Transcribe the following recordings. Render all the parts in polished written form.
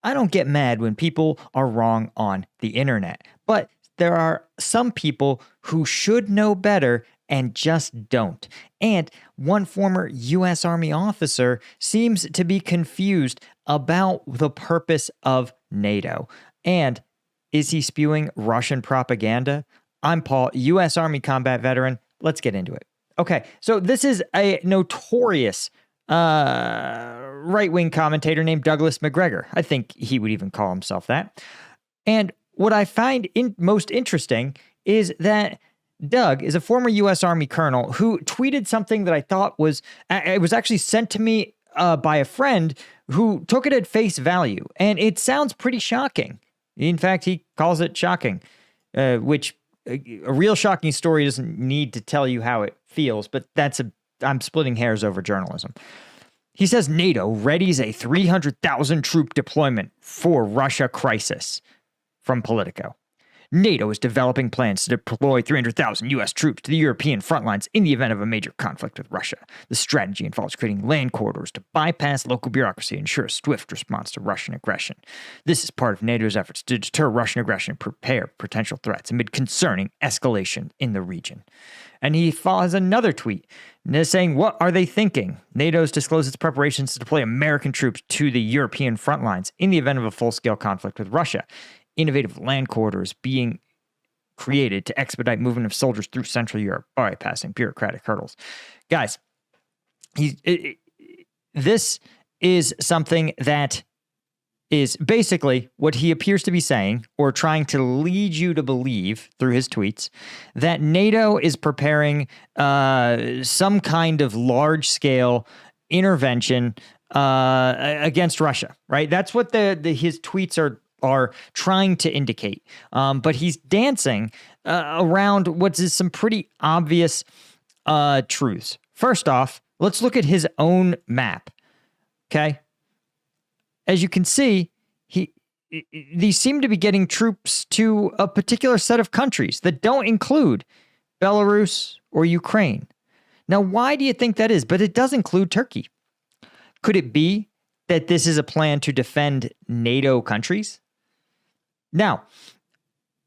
I don't get mad when people are wrong on the internet, but there are some people who should know better and just don't. And one former U.S. Army officer seems to be confused about the purpose of NATO. And is he spewing Russian propaganda? I'm Paul, U.S. Army combat veteran. Let's get into it. Okay, so this is a notorious right-wing commentator named Douglas McGregor. I think he would even call himself that. And what I find most interesting is that Doug is a former U.S. Army colonel who tweeted something that I thought was, it was actually sent to me by a friend who took it at face value. And it sounds pretty shocking. In fact, he calls it shocking, which a real shocking story doesn't need to tell you how it feels, but I'm splitting hairs over journalism. He says NATO readies a 300,000 troop deployment for Russia crisis from Politico. NATO is developing plans to deploy 300,000 U.S. troops to the European front lines in the event of a major conflict with Russia. The strategy involves creating land corridors to bypass local bureaucracy and ensure a swift response to Russian aggression. This is part of NATO's efforts to deter Russian aggression and prepare potential threats amid concerning escalation in the region. And he follows another tweet saying, what are they thinking? NATO's disclosed its preparations to deploy American troops to the European front lines in the event of a full-scale conflict with Russia. Innovative land corridors being created to expedite movement of soldiers through Central Europe, bypassing bureaucratic hurdles. Guys, this is something that is basically what he appears to be saying, or trying to lead you to believe through his tweets, that NATO is preparing some kind of large-scale intervention against Russia, right? That's what his tweets are trying to indicate. But he's dancing around what is some pretty obvious truths. First off, let's look at his own map, okay? As you can see, these seem to be getting troops to a particular set of countries that don't include Belarus or Ukraine. Now, why do you think that is? But it does include Turkey. Could it be that this is a plan to defend NATO countries? Now,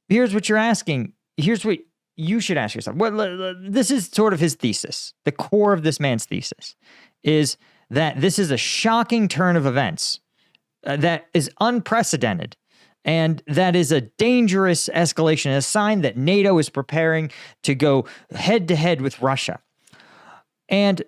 here's what you're asking. Here's what you should ask yourself. Well, this is sort of his thesis. The core of this man's thesis is that this is a shocking turn of events that is unprecedented, and that is a dangerous escalation, a sign that NATO is preparing to go head-to-head with Russia. And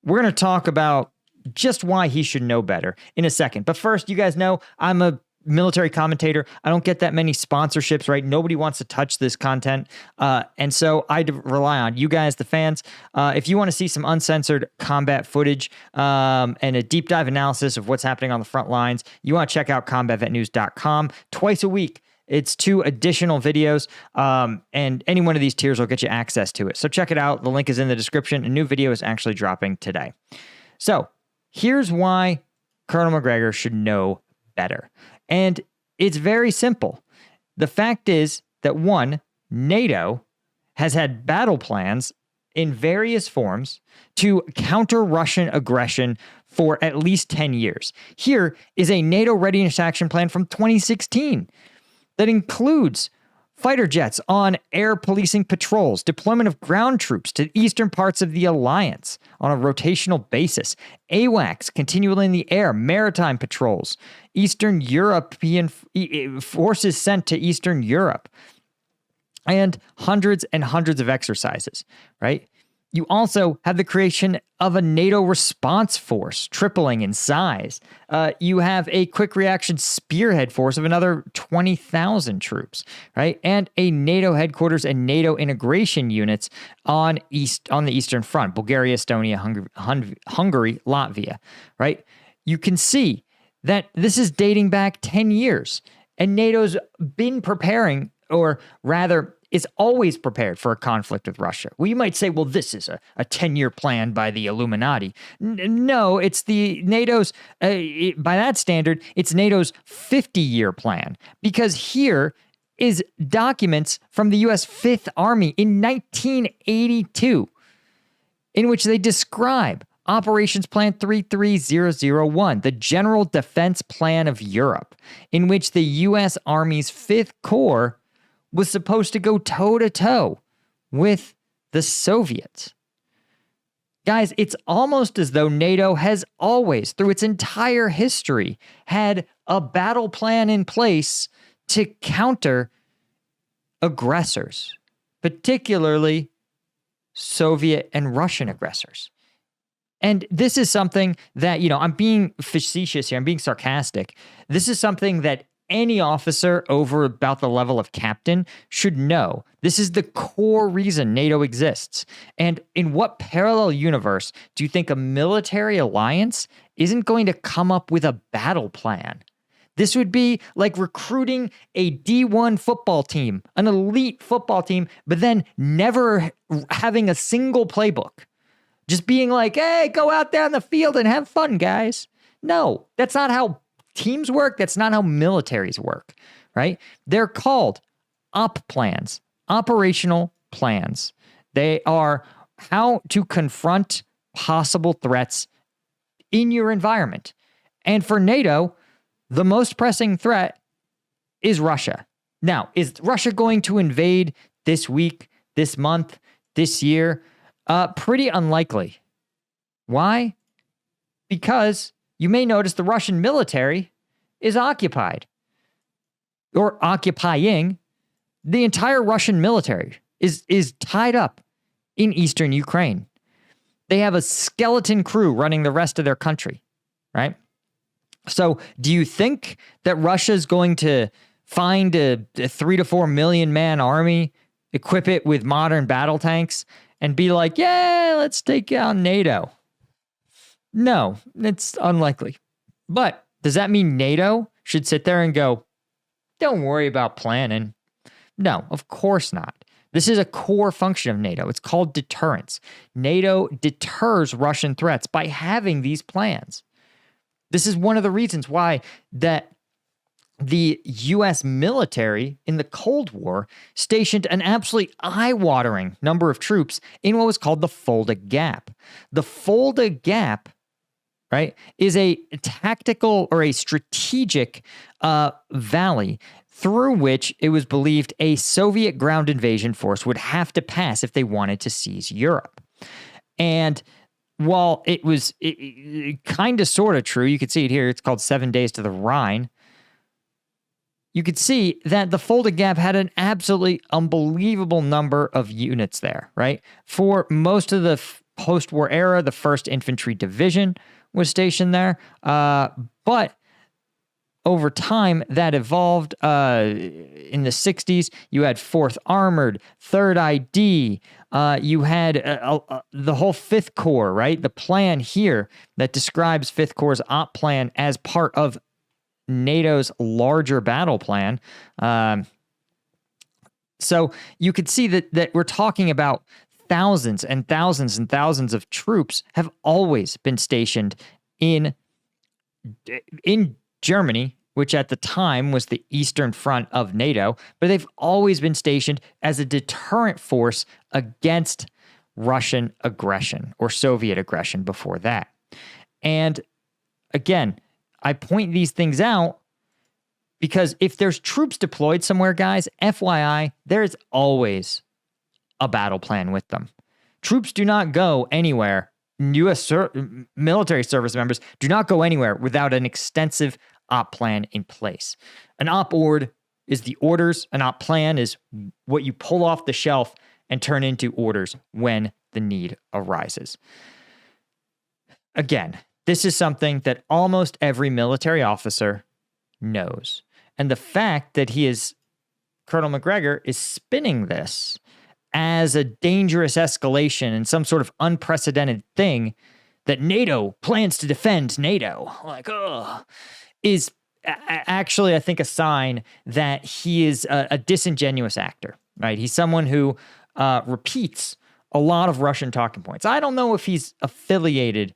we're going to talk about just why he should know better in a second. But first, you guys know I'm a military commentator. I don't get that many sponsorships, right? Nobody wants to touch this content. And so I rely on you guys, the fans. If you want to see some uncensored combat footage and a deep dive analysis of what's happening on the front lines, you want to check out combatvetnews.com twice a week. It's 2 additional videos, and any one of these tiers will get you access to it. So check it out. The link is in the description. A new video is actually dropping today. So here's why Colonel McGregor should know better. And it's very simple. The fact is that, one, NATO has had battle plans in various forms to counter Russian aggression for at least 10 years. Here is a NATO readiness action plan from 2016 that includes fighter jets on air policing patrols, deployment of ground troops to eastern parts of the alliance on a rotational basis, AWACS continually in the air, maritime patrols, Eastern European forces sent to Eastern Europe, and hundreds of exercises, right? You also have the creation of a NATO response force, tripling in size. You have a quick reaction spearhead force of another 20,000 troops, right? And a NATO headquarters and NATO integration units on the Eastern Front, Bulgaria, Estonia, Hungary, Latvia, right? You can see that this is dating back 10 years, and NATO's been preparing, or rather, is always prepared for a conflict with Russia. Well, you might say, well, this is a 10-year plan by the Illuminati. No, it's the NATO's, by that standard, it's NATO's 50-year plan. Because here is documents from the U.S. Fifth Army in 1982, in which they describe Operations Plan 33001, the General Defense Plan of Europe, in which the U.S. Army's 5th Corps was supposed to go toe-to-toe with the Soviets. Guys, it's almost as though NATO has always, through its entire history, had a battle plan in place to counter aggressors, particularly Soviet and Russian aggressors. And this is something that, I'm being facetious here, I'm being sarcastic. This is something that any officer over about the level of captain should know. This is the core reason NATO exists. And in what parallel universe do you think a military alliance isn't going to come up with a battle plan? This would be like recruiting a D1 football team, an elite football team, but then never having a single playbook. Just being like, hey, go out there on the field and have fun, guys. No, that's not how teams work. That's not how militaries work, right? They're called op plans, operational plans. They are how to confront possible threats in your environment. And for NATO, the most pressing threat is Russia. Now, is Russia going to invade this week, this month, this year? Pretty unlikely. Why? Because you may notice the Russian military is occupied or occupying. The entire Russian military is tied up in eastern Ukraine. They have a skeleton crew running the rest of their country, right? So do you think that Russia is going to find a 3 to 4 million man army, equip it with modern battle tanks, and be like, yeah, let's take out NATO? No, it's unlikely. But does that mean NATO should sit there and go, don't worry about planning? No, of course not. This is a core function of NATO. It's called deterrence. NATO deters Russian threats by having these plans. This is one of the reasons why that the U.S. military in the Cold War stationed an absolutely eye-watering number of troops in what was called the Fulda Gap. The Fulda Gap, right, is a tactical or a strategic valley through which it was believed a Soviet ground invasion force would have to pass if they wanted to seize Europe. And while it was kind of sort of true, you could see it here, it's called 7 Days to the Rhine. You could see that the Fulda Gap had an absolutely unbelievable number of units there, right? For most of the post-war era, the 1st Infantry Division was stationed there. But over time, that evolved. In the 60s, you had 4th Armored, 3rd ID. You had the whole 5th Corps, right? The plan here that describes 5th Corps' op plan as part of NATO's larger battle plan. So you could see that we're talking about thousands and thousands and thousands of troops have always been stationed in Germany, which at the time was the Eastern Front of NATO, but they've always been stationed as a deterrent force against Russian aggression or Soviet aggression before that. And again, I point these things out because if there's troops deployed somewhere, guys, FYI, there's always a battle plan with them. Troops do not go anywhere. U.S. military service members do not go anywhere without an extensive op plan in place. An op ord is the orders. An op plan is what you pull off the shelf and turn into orders when the need arises. Again, this is something that almost every military officer knows. And the fact that Colonel McGregor is spinning this as a dangerous escalation and some sort of unprecedented thing that NATO plans to defend NATO, is actually, I think, a sign that he is a disingenuous actor, right? He's someone who repeats a lot of Russian talking points. I don't know if he's affiliated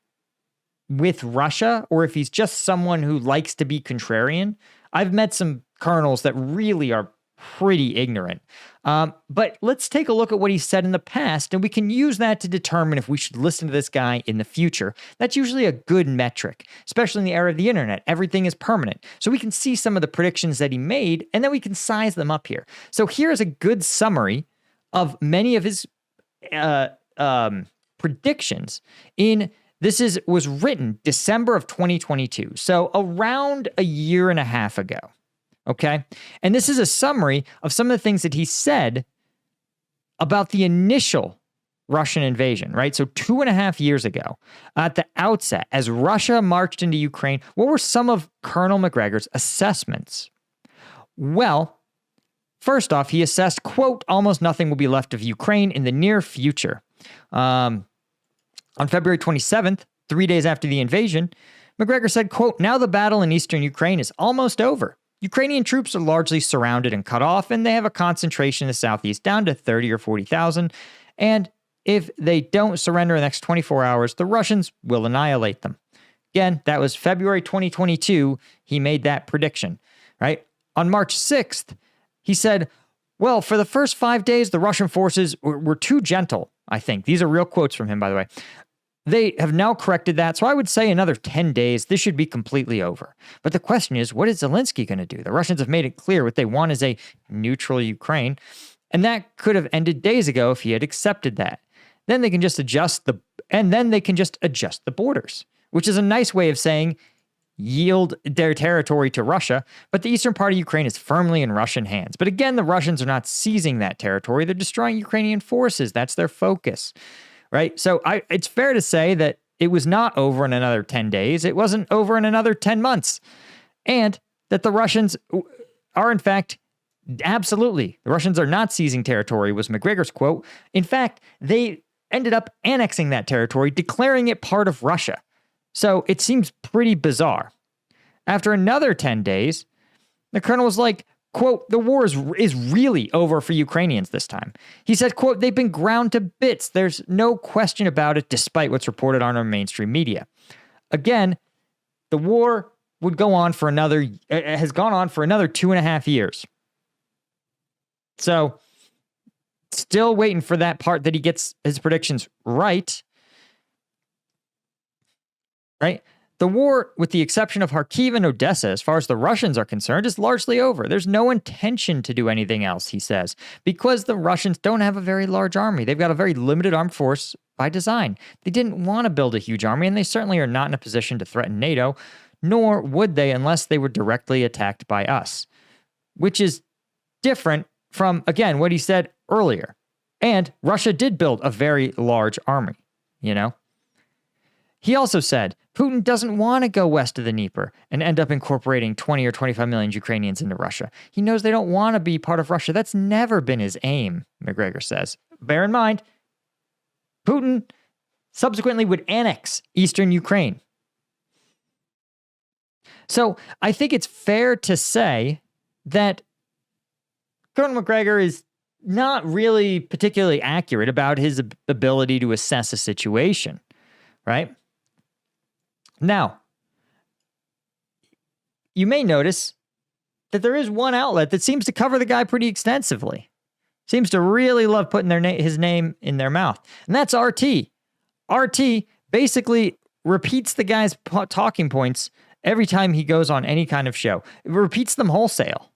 with Russia or if he's just someone who likes to be contrarian. I've met some colonels that really are pretty ignorant. But let's take a look at what he said in the past, and we can use that to determine if we should listen to this guy in the future. That's usually a good metric, especially in the era of the internet. Everything is permanent. So we can see some of the predictions that he made, and then we can size them up here. So here's a good summary of many of his predictions was written December of 2022. So around a year and a half ago. Okay. And this is a summary of some of the things that he said about the initial Russian invasion, right? So 2.5 years ago, at the outset, as Russia marched into Ukraine, what were some of Colonel Macgregor's assessments? Well, first off, he assessed, quote, almost nothing will be left of Ukraine in the near future. On February 27th, 3 days after the invasion, Macgregor said, quote, now the battle in eastern Ukraine is almost over. Ukrainian troops are largely surrounded and cut off, and they have a concentration in the southeast down to 30 or 40,000. And if they don't surrender in the next 24 hours, the Russians will annihilate them. Again, that was February 2022. He made that prediction, right? On March 6th, he said, well, for the first 5 days, the Russian forces were too gentle, I think. These are real quotes from him, by the way. They have now corrected that, so I would say another 10 days, this should be completely over. But the question is, what is Zelensky going to do? The Russians have made it clear what they want is a neutral Ukraine, and that could have ended days ago if he had accepted that. Then they can just adjust the borders, which is a nice way of saying yield their territory to Russia, but the eastern part of Ukraine is firmly in Russian hands. But again, the Russians are not seizing that territory. They're destroying Ukrainian forces. That's their focus. Right? So it's fair to say that it was not over in another 10 days. It wasn't over in another 10 months. And that the Russians are, in fact, absolutely, the Russians are not seizing territory, was Macgregor's quote. In fact, they ended up annexing that territory, declaring it part of Russia. So it seems pretty bizarre. After another 10 days, the colonel was like, quote, the war is really over for Ukrainians this time. He said, quote, they've been ground to bits. There's no question about it, despite what's reported on our mainstream media. Again, the war would go on for has gone on for another 2.5 years. So still waiting for that part that he gets his predictions right. Right? The war, with the exception of Kharkiv and Odessa, as far as the Russians are concerned, is largely over. There's no intention to do anything else, he says, because the Russians don't have a very large army. They've got a very limited armed force by design. They didn't want to build a huge army, and they certainly are not in a position to threaten NATO, nor would they unless they were directly attacked by us, which is different from, again, what he said earlier. And Russia did build a very large army, you know? He also said, Putin doesn't want to go west of the Dnieper and end up incorporating 20 or 25 million Ukrainians into Russia. He knows they don't want to be part of Russia. That's never been his aim, Macgregor says. Bear in mind, Putin subsequently would annex eastern Ukraine. So I think it's fair to say that Colonel Macgregor is not really particularly accurate about his ability to assess a situation, right? Now, you may notice that there is one outlet that seems to cover the guy pretty extensively. Seems to really love putting his name in their mouth. And that's RT. RT basically repeats the guy's talking points every time he goes on any kind of show. It repeats them wholesale,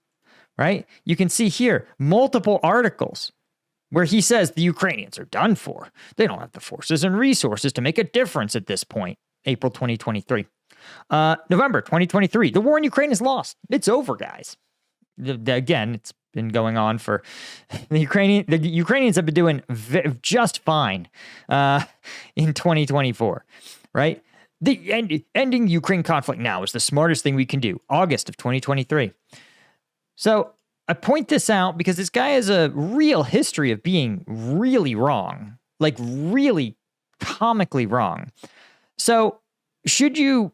right? You can see here multiple articles where he says the Ukrainians are done for. They don't have the forces and resources to make a difference at this point. April 2023. November 2023. The war in Ukraine is lost. It's over, guys. Again, it's been going on for the Ukrainians have been doing just fine in 2024, right? The ending Ukraine conflict now is the smartest thing we can do. August of 2023. So I point this out because this guy has a real history of being really wrong, like really comically wrong. So should you,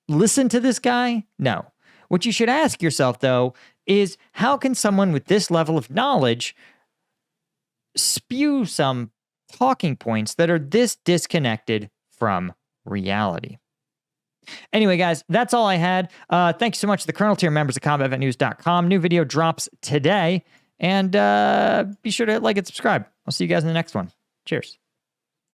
listen to this guy? No. What you should ask yourself, though, is how can someone with this level of knowledge spew some talking points that are this disconnected from reality? Anyway, guys, that's all I had. Thank you so much to the Colonel tier members at combatvetnews.com. New video drops today. And be sure to like and subscribe. I'll see you guys in the next one. Cheers.